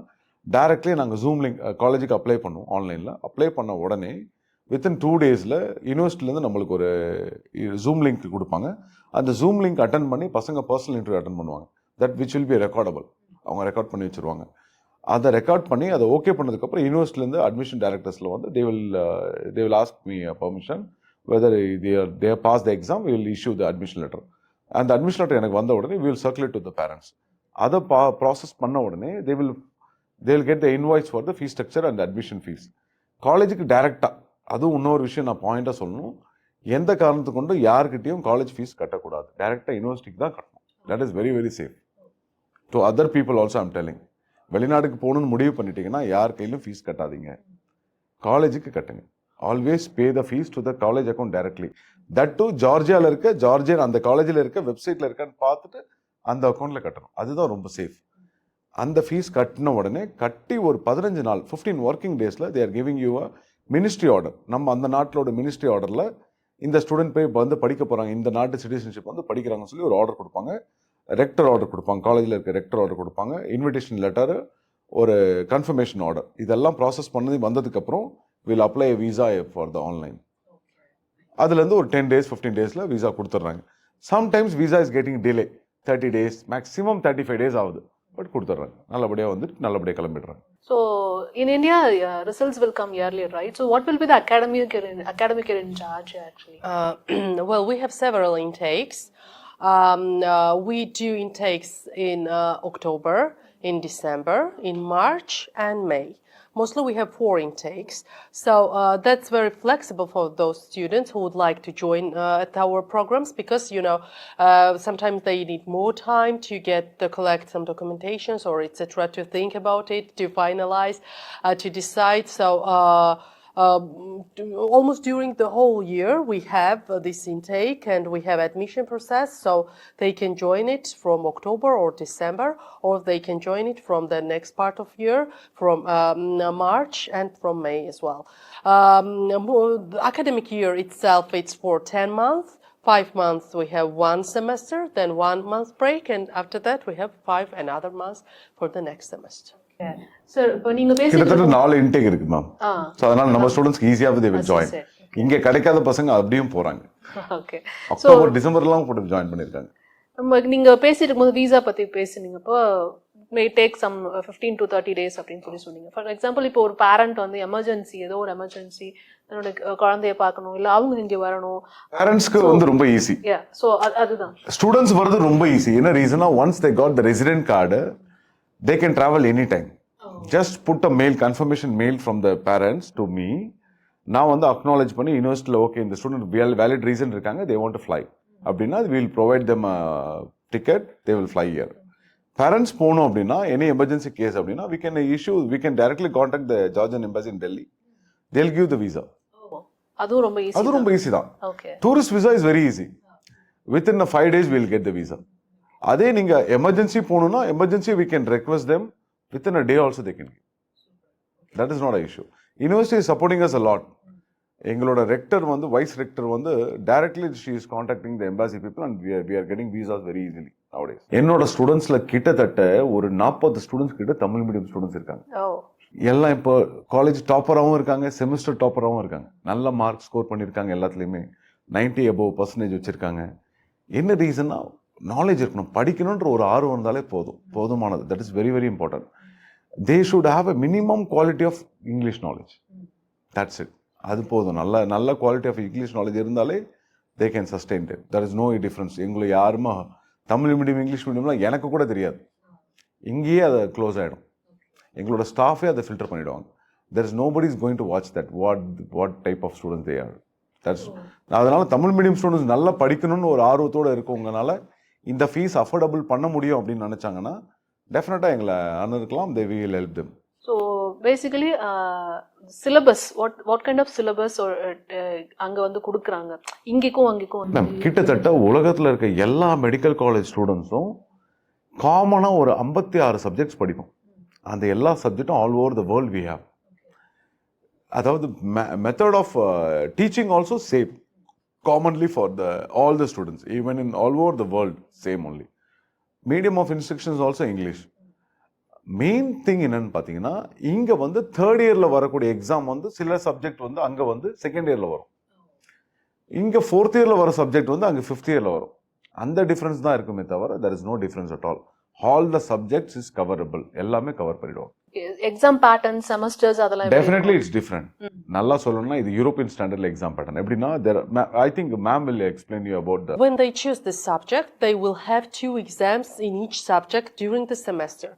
Speaker 1: டைரக்ட்லி நாங்கள் ஜூம் லிங்க் காலேஜுக்கு அப்ளை பண்ணுவோம். ஆன்லைனில் அப்ளை பண்ண உடனே வித்தின் 2 daysல யூனிவர்சிட்டிலேருந்து நம்மளுக்கு ஒரு ஜூம் லிங்க் கொடுப்பாங்க. அந்த ஜூம் லிங்க் அட்டன் பண்ணி பசங்க பர்சனல் இன்டர்வியூ அட்டன் பண்ணுவாங்க. That which will be recordable. அவங்க ரெக்கார்ட் பண்ணி வச்சுருவாங்க. அதை ரெக்கார்ட் பண்ணி அதை ஓகே பண்ணதுக்கப்புறம் யூனிவர்சிட்டிலேருந்து அட்மிஷன் டைரக்டர்ஸில் வந்து they will ask me permission whether they pass the exam, we will issue the admission letter. அந்த அட்மிஷன் லெட்டர் எனக்கு வந்த உடனே we will circulate to the parents. அதை ப்ராசஸ் பண்ண உடனே they will get the invoice for the fee structure and the admission fees. காலேஜுக்கு டைரெக்டாக, அதுவும் இன்னொரு விஷயம் நான் பாயிண்டாக சொல்லணும், எந்த காரணத்துக்கு கொண்டு யார்கிட்டையும் காலேஜ் ஃபீஸ் கட்டக்கூடாது. டைரெக்டாக யூனிவர்சிட்டிக்கு தான் கட்டணும். That is very very safe. To other people also I'm telling. வெளிநாட்டுக்கு போகணுன்னு முடிவு பண்ணிட்டீங்கன்னா யார் கையிலும் ஃபீஸ் கட்டாதீங்க, காலேஜுக்கு கட்டுங்க. Always pay the fees to the college account directly. That to ஜார்ஜியாவில் இருக்க ஜார்ஜியன் அந்த காலேஜில் இருக்க வெப்சைட்டில் இருக்கான்னு பார்த்துட்டு அந்த அக்கௌண்ட்டில் கட்டணும். அதுதான் ரொம்ப சேஃப். அந்த ஃபீஸ் கட்டின உடனே கட்டி ஒரு 15 நாள் 15 ஒர்க்கிங் டேஸில் they're giving you a ministry order. நம்ம அந்த நாட்டிலோட மினிஸ்ட்ரி ஆர்டரில் இந்த ஸ்டூடெண்ட் போய் வந்து படிக்க போகிறாங்க, இந்த நாட்டு சிட்டிசன்ஷிப் வந்து படிக்கிறாங்கன்னு சொல்லி ஒரு ஆர்டர் கொடுப்பாங்க. ரெக்டர் ஆர்டர் கொடுப்பாங்க, காலேஜில் இருக்க ரெக்டர் ஆர்டர் கொடுப்பாங்க, இன்விடேஷன் லெட்டர், ஒரு கன்ஃபர்மேஷன் ஆர்டர். இதெல்லாம் ப்ராசஸ் பண்ணி வந்ததுக்கப்புறம் will apply visa for the online. அதுலேருந்து ஒரு 10 days 15 days விசா கொடுத்துட்றாங்க. Sometimes visa is getting delay, 30 days maximum 35 days ஆகுது. பட் கொடுத்துட்றாங்க, நல்லபடியாக வந்துட்டு நல்லபடியாக கிளம்பிடுறாங்க.
Speaker 3: So in India, results will come yearly, right? So what will be the academic year in Georgia actually?
Speaker 4: Well, we have several intakes. We do intakes in October, in December, in March, and May. Mostly we have 4 intakes. So that's very flexible for those students who would like to join at our programs because, you know, sometimes they need more time to collect some documentations or etc. to think about it, to finalize, to decide. So almost during the whole year we have this intake and we have admission process, so they can join it from October or December, or they can join it from the next part of year, from March and from May as well. The academic year itself, it's for 10 months. 5 months we have 1 semester, then 1 month break, and after that we have 5 another months for the next semester.
Speaker 3: Sir இப்போ நீங்க
Speaker 1: கிட்டத்தட்ட 4 intake இருக்கு ma'am. So அதனால நம்ம ஸ்டூடெண்ட்ஸ்க்கு ஈஸியாக they will join. இங்கே கிடைக்காத பசங்க அப்படியும் போறாங்க.
Speaker 3: ஓகே,
Speaker 1: அக்டோபர் டிசம்பர்லாம் கூட ஜாயின் பண்ணியிருக்காங்க.
Speaker 3: நம்ம நீங்க பேசிட்டு இருக்கும்போது விசா பத்தி பேசுனீங்க. இப்போ may take some 15 to 30 days அப்படின்னு சொன்னீங்க. ஃபார் எக்ஸாம்பிள் இப்போ ஒரு பேரண்ட் வந்து எமர்ஜென்சி, ஏதோ ஒரு எமர்ஜென்சி தன்னோட குழந்தைய பார்க்கணும், இல்ல அவங்க இங்க வரணும்,
Speaker 1: பேரண்ட்ஸ்க்கு வந்து ரொம்ப ஈஸி.
Speaker 3: ஸோ அதுதான்
Speaker 1: ஸ்டூடெண்ட்ஸ் வரது ரொம்ப ஈஸி. என்ன ரீசனா, once they got the resident card, they can travel anytime. Just put a mail, confirmation mail from the parents to me. நான் வந்து acknowledge பண்ணி யூனிவர்சிட்டியில் ஓகே இந்த ஸ்டூடெண்ட் வேலிட் ரீசன் இருக்காங்க, they want to fly அப்படின்னா we'll provide them a ticket, they will fly here. Parents போகணும் அப்படின்னா any emergency case அப்படின்னா we can directly contact the Georgian embassy in Delhi. They'll give the visa.
Speaker 3: அதுவும் ரொம்ப easy
Speaker 1: தான். Tourist visa is very easy. within 5 days we'll get the visa. அதே நீங்க emergency போகணும்னா emergency we can request them within a day also they can give. That is not an issue. University is supporting us a lot. எங்களோட Richter வந்து wise Richter வந்து directly she is contacting the embassy people and we are getting visas very easily nowadays. என்னோட ஸ்டூடெண்ட்ஸ்ல கிட்டத்தட்ட ஒரு 40 students கிட்ட Tamil medium students இருக்காங்க. எல்லாம் இப்போ காலேஜ் டாப்பராகவும் இருக்காங்க, செமிஸ்டர் டாப்பராகவும் இருக்காங்க, நல்ல மார்க் ஸ்கோர் பண்ணியிருக்காங்க, எல்லாத்துலேயுமே 90 above% வச்சிருக்காங்க. என்ன ரீசன்னா, நாலேஜ் இருக்கணும், படிக்கணுன்ற ஒரு ஆர்வம் இருந்தாலே போதுமானது. That is very very important. They should have a minimum quality of English knowledge. That's it. அது போதும். நல்ல குவாலிட்டி ஆஃப் இங்கிலீஷ் நாலேஜ் இருந்தாலே they can sustain it. That is no difference. எங்களை யாருமா தமிழ் மீடியம் இங்கிலீஷ் மீடியம்லாம் எனக்கு கூட தெரியாது, இங்கேயே அதை க்ளோஸ் ஆகிடும். எங்களோட ஸ்டாஃபே அதை ஃபில்டர் பண்ணிவிடுவாங்க. There is nobody is going to watch that what type of students they are. That's அதனால தமிழ் மீடியம் ஸ்டூடெண்ட்ஸ் நல்லா படிக்கணும்னு ஒரு ஆர்வத்தோடு இருக்கவங்கனால இந்த ஃபீஸ் அஃபோர்டபுள் பண்ண முடியும் அப்படின்னு நினைச்சாங்கன்னா டெஃபினட்டாக எங்களை அணுகலாம். They will help them.
Speaker 3: So basically syllabus what kind of syllabus அங்கே வந்து கொடுக்குறாங்க இங்கேக்கும் அங்கேக்கும்?
Speaker 1: மேம் கிட்டத்தட்ட உலகத்தில் இருக்க எல்லா மெடிக்கல் காலேஜ் ஸ்டூடெண்ட்ஸும் காமனாக ஒரு 56 சப்ஜெக்ட்ஸ் படிப்போம். அந்த எல்லா சப்ஜெக்டும் all over the world we have. அதாவது method of teaching also same commonly for all the students, even in all over the world, same only. Medium of instruction is also English. Main thing என்னன்னு பார்த்தீங்கன்னா, இங்கே வந்து 3rd yearல வரக்கூடிய exam வந்து சில subject வந்து அங்கே வந்து 2nd yearல வரும், இங்கே 4th yearல வர சப்ஜெக்ட் வந்து அங்கே 5th yearல வரும். அந்த டிஃப்ரென்ஸ் தான் இருக்குமே தவிர there is no difference at all. All the subjects is coverable. எல்லாமே கவர் பண்ணிடுவோம்.
Speaker 3: எக்ஸாம் பேட்டர்ன், செமஸ்டர்ஸ் அதெல்லாம்
Speaker 1: definitely it's different. நல்லா சொல்லணும்னா இது யூரோப்பியன் ஸ்டாண்டர்ட்ல எக்ஸாம் பேட்டர்ன் எப்படின்னா, I think ma'am will explain you about that.
Speaker 4: When they choose the subject, they will have 2 exams in each subject during the semester.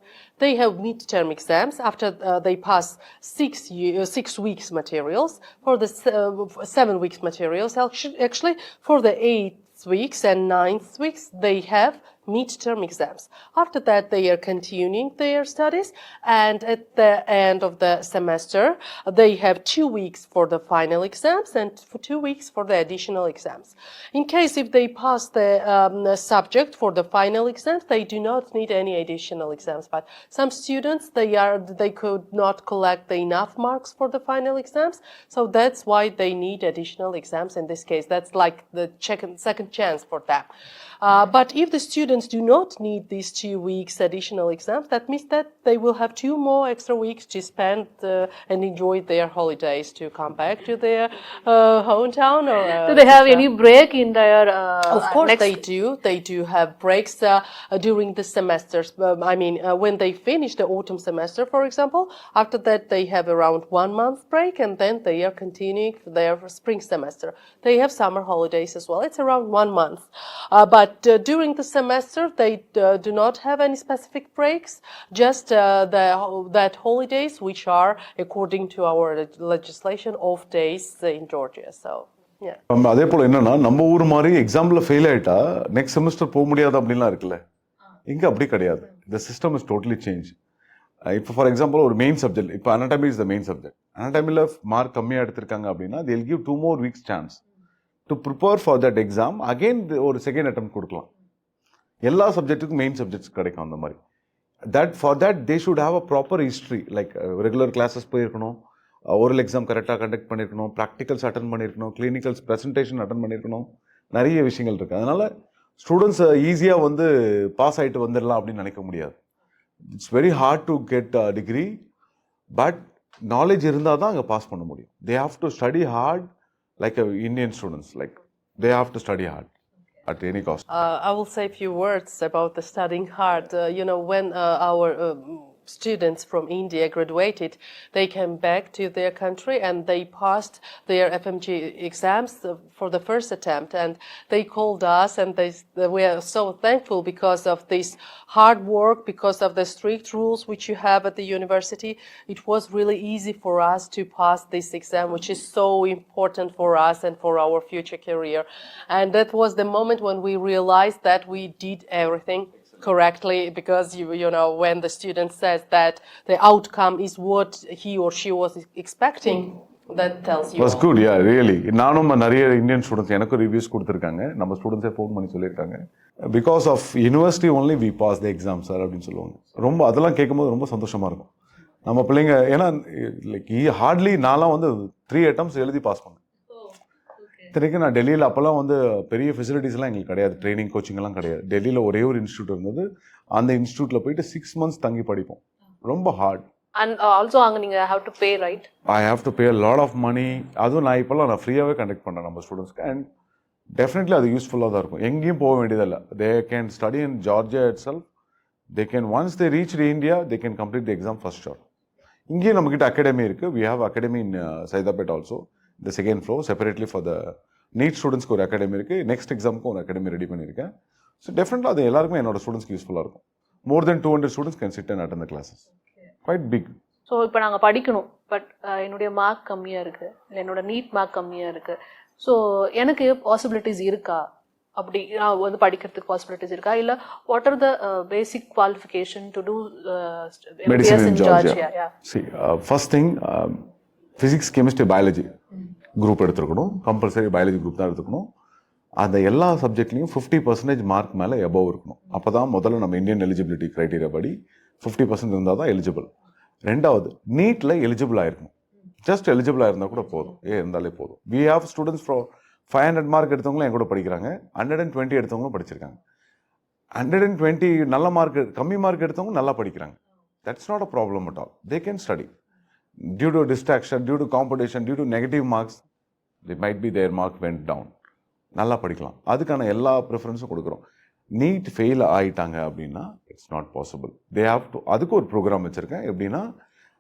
Speaker 4: They have midterm exams after they pass 6 weeks materials. For the 7 weeks materials, actually for the 8th weeks and 9th weeks, they have midterm exams. After that, they are continuing their studies, and at the end of the semester, they have 2 weeks for the final exams and for 2 weeks for the additional exams. In case if they pass the subject for the final exams, they do not need any additional exams. But some students, they could not collect enough marks for the final exams, so that's why they need additional exams in this case. That's like the second chance for them. But if the students do not need these 2 weeks additional exams, that means that they will have 2 more extra weeks to spend and enjoy their holidays to come back to their hometown. Or,
Speaker 3: Do they have any break in their
Speaker 4: of course
Speaker 3: next...
Speaker 4: they do. They do have breaks during the semesters. When they finish the autumn semester, for example, after that they have around 1 month break, and then they are continuing their spring semester. They have summer holidays as well. It's around 1 month. But during the semester, they do not have any specific breaks, just that holidays which are, according to our legislation, off days in Georgia. So, yeah.
Speaker 1: அதே போல் என்னன்னா, நம்ம ஊர் மாதிரி example fail ஆகிட்டா next semester போக முடியாது அப்படின்லாம் இருக்குல்ல, இங்கே அப்படி கிடையாது. The system is totally change. இப்போ ஃபார் எக்ஸாம்பிள் ஒரு மெயின் சப்ஜெக்ட், இப்போ anatomy is the main subject. அனாட்டமியில் மார்க் கம்மியாக எடுத்திருக்காங்க அப்படின்னா they will give 2 more weeks chance to prepare for that exam. Again ஒரு செகண்ட் அட்டெம்ப்ட் கொடுக்கலாம். எல்லா சப்ஜெக்ட்டுக்கும் மெயின் சப்ஜெக்ட்ஸ் கிடைக்கும் அந்த மாதிரி. For that they should have a proper history. Like regular classes போயிருக்கணும், ஓரல் எக்ஸாம் கரெக்டாக கண்டக்ட் பண்ணியிருக்கணும், ப்ராக்டிகல்ஸ் அட்டன் பண்ணியிருக்கணும், கிளினிக்கல்ஸ் ப்ரெசன்டேஷன் அட்டன் பண்ணியிருக்கணும், நிறைய விஷயங்கள் இருக்குது. அதனால் ஸ்டூடெண்ட்ஸ் ஈஸியாக வந்து பாஸ் ஆகிட்டு வந்துடலாம் அப்படின்னு நினைக்க முடியாது. It's very hard to get degree, but knowledge இருந்தால் தான் அங்கே பாஸ் பண்ண முடியும். They have to study hard like Indian students, like they have to study hard at any cost.
Speaker 4: I will say a few words about the studying hard. When our students from India graduated, they came back to their country and they passed their FMG exams for the first attempt, and they called us, and we are so thankful because of this hard work, because of the strict rules which you have at the university. It was really easy for us to pass this exam, which is so important for us and for our future career. And that was the moment when we realized that we did everything correctly, because when the student says that the outcome is what he or she was expecting, that tells you
Speaker 1: was good. Yeah, really. நானும் நிறைய Indian students எனக்கு reviews கொடுத்துருக்காங்க. நம்ம ஸ்டூடெண்ட்ஸே phone பண்ணி சொல்லியிருக்காங்க, because of university only we pass the exam sir அப்படின்னு சொல்லுவாங்க. ரொம்ப அதெல்லாம் கேட்கும்போது ரொம்ப சந்தோஷமாக இருக்கும். நம்ம பிள்ளைங்க ஏன்னா லைக் ஹார்ட்லி நான்லாம் வந்து 3 attempts எழுதி பாஸ் பண்ணேன். இத்தனைக்கு நான் டெல்லியில் அப்போல்லாம் வந்து பெரிய ஃபெசிலிட்டிஸ்லாம் எங்களுக்கு கிடையாது, ட்ரைனிங் கோச்சிங்லாம் கிடையாது. டெல்லியில் ஒரே ஒரு இன்ஸ்டியூட் இருந்தது. அந்த இன்ஸ்டியூட்டில் போயிட்டு 6 months தங்கி படிப்போம். ரொம்ப ஹார்ட்.
Speaker 3: And also அங்கே நீங்கள் have to pay, right?
Speaker 1: I have to pay a lot of money. அதுவும் நான் இப்போல்லாம் நான் ஃப்ரீயாகவே கண்டக்ட் பண்ணுறேன் நம்ம ஸ்டூடெண்ட்ஸ்க்கு. அண்ட் டெஃபினெட்லி அது யூஸ்ஃபுல்லாக தான் இருக்கும். எங்கேயும் போக வேண்டியதில்லை. They can study in Georgia itself. They can once they reach India they can complete the exam first shot. இங்கேயும் நம்மக்கிட்ட அகாடமி இருக்குது. We have academy in Saidapet also, the second floor, separately for the NEET ஸ்டூடெண்ட்ஸ்க்கு ஒரு academy இருக்குது. Next எக்ஸாமுக்கு ஒரு அகாடமி ready பண்ணியிருக்கேன். ஸோ டெஃபினெட்லாக அது எல்லாருக்குமே என்னோட ஸ்டூடெண்ட்ஸ்க்கு யூஸ்ஃபுல்லாக இருக்கும். More than 200 students can sit and attend the classes. Quite big.
Speaker 3: So இப்போ நாங்கள் படிக்கணும், பட் என்னுடைய மார்க் கம்மியாக இருக்குது, இல்லை என்னோட நீட் மார்க் கம்மியாக இருக்குது. ஸோ எனக்கு பாசிபிலிட்டிஸ் இருக்கா, அப்படி நான் வந்து படிக்கிறதுக்கு பாசிபிலிட்டிஸ் இருக்கா, இல்லை what are the basic qualification to do
Speaker 1: MBBS in Georgia? See, first thing, physics, chemistry, biology group எடுத்துருக்கணும். கம்பல்சரி பயாலஜி குரூப் தான் எடுத்துக்கணும். அந்த எல்லா சப்ஜெக்ட்லையும் 50% மார்க் மேலே எபவ் இருக்கணும். அப்போ தான் முதல்ல நம்ம இந்தியன் எலிஜிபிலிட்டி க்ரைட்டீரியா படி 50% இருந்தால் தான் எலிஜிபிள். ரெண்டாவது, நீட்டில் எலிஜிபிள் ஆகிருக்கணும். ஜஸ்ட் எலிஜிபிளாக இருந்தால் கூட போதும், இருந்தாலே போதும். We have students from 500 mark எடுத்தவங்களும் என் கூட படிக்கிறாங்க, 120 எடுத்தவங்களும் படிச்சிருக்காங்க. 120 நல்ல மார்க், கம்மி மார்க் எடுத்தவங்க நல்லா படிக்கிறாங்க. That's not a problem at all. They can study. Due to distraction, due to competition, due to negative marks, they might be their mark went down. நல்லா படிக்கலாம். அதுக்கான எல்லா ப்ரிஃபரன்ஸும் கொடுக்குறோம். நீட் ஃபெயில் ஆகிட்டாங்க அப்படின்னா it's not possible. They have to, அதுக்கு ஒரு program வச்சுருக்கேன். எப்படின்னா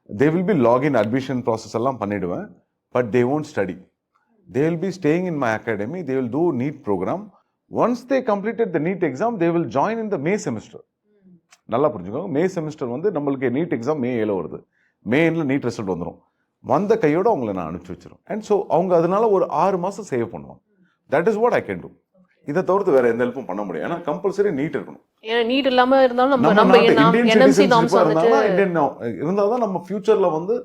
Speaker 1: they will be login admission process எல்லாம் பண்ணிவிடுவேன், but they won't study. They will be staying in my academy. They will do NEET program. Once they completed the NEET exam, they will join in the May semester. நல்லா புரிஞ்சுக்கோங்க. மே semester வந்து நம்மளுக்கு NEET exam May 7 வருது. மேனில் NEET result வந்துடும். வந்த கையோடு அவங்கள நான் அனுப்பிச்சி வச்சிடும். அண்ட் ஸோ அவங்க அதனால ஒரு 6 months சேவ் பண்ணுவாங்க. That is what I can do. இதை தவிர்த்து வேறு எந்த ஹெல்ப்பும் பண்ண முடியும். ஏன்னா கம்பல்சரி நீட் இருக்கணும்.
Speaker 3: ஏன்னா நீட் இல்லாம இருந்தாலும் நம்ம
Speaker 1: நம்ம
Speaker 3: நம்ம
Speaker 1: நாட்டு இந்தியன்
Speaker 3: என்எம்சி
Speaker 1: சிட்டிசன்ஷிப்
Speaker 3: நார்ம்ஸ் வந்துட்டு
Speaker 1: இருந்தால் தான் நம்ம ஃபியூச்சர்ல வந்து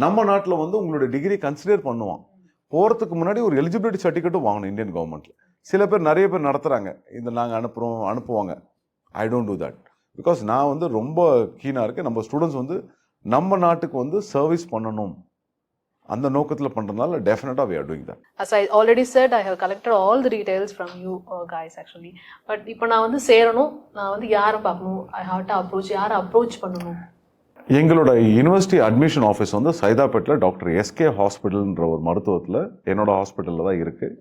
Speaker 1: நம்ம நாட்டில் வந்து உங்களுடைய டிகிரி கன்சிடர் பண்ணுவான். போகிறதுக்கு முன்னாடி ஒரு எலிஜிபிலிட்டி சர்டிஃபிகேட்டும் வாங்கணும் இந்தியன் கவர்மெண்ட்ல. சில பேர் நிறைய பேர் நடத்துறாங்க, இந்த நாங்கள் அனுப்புவாங்க. I don't do that. Because நான் வந்து ரொம்ப கீனாக இருக்கேன், நம்ம ஸ்டூடெண்ட்ஸ் வந்து நம்ம நாட்டுக்கு வந்து சர்வீஸ் பண்ணணும் அந்த நோக்கத்தில் பண்ணுறதுனால டெஃபினட்டாக we are doing that.
Speaker 3: As I already said, I have collected all the details from you guys actually. But இப்போ நான் வந்து சேரணும், நான் வந்து யாரை பார்க்கணும், I have to approach, யாரை அப்ரோச் பண்ணணும்?
Speaker 1: எங்களோட யூனிவர்சிட்டி அட்மிஷன் ஆஃபீஸ் வந்து சைதாப்பேட்டில் டாக்டர் எஸ்கே ஹாஸ்பிட்டல்ன்ற ஒரு மருத்துவத்தில் என்னோட ஹாஸ்பிட்டலில் தான் இருக்குது.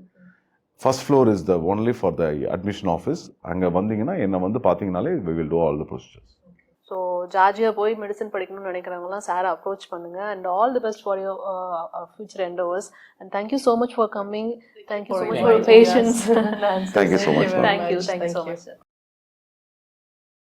Speaker 1: First floor is the only for the admission office. அங்கே வந்தீங்கன்னா என்னை வந்து பார்த்தீங்கனாலே we will do all the procedures.
Speaker 3: So Georgia போய் மெடிசன் படிக்கணும்னு நினைக்கிறவங்களாம் சாரை அப்ரோச் பண்ணுங்க. And all the best for your future endeavours. And thank you so much for coming. Thank you so much for patience.
Speaker 1: Thank you so much.
Speaker 3: Thank you so much.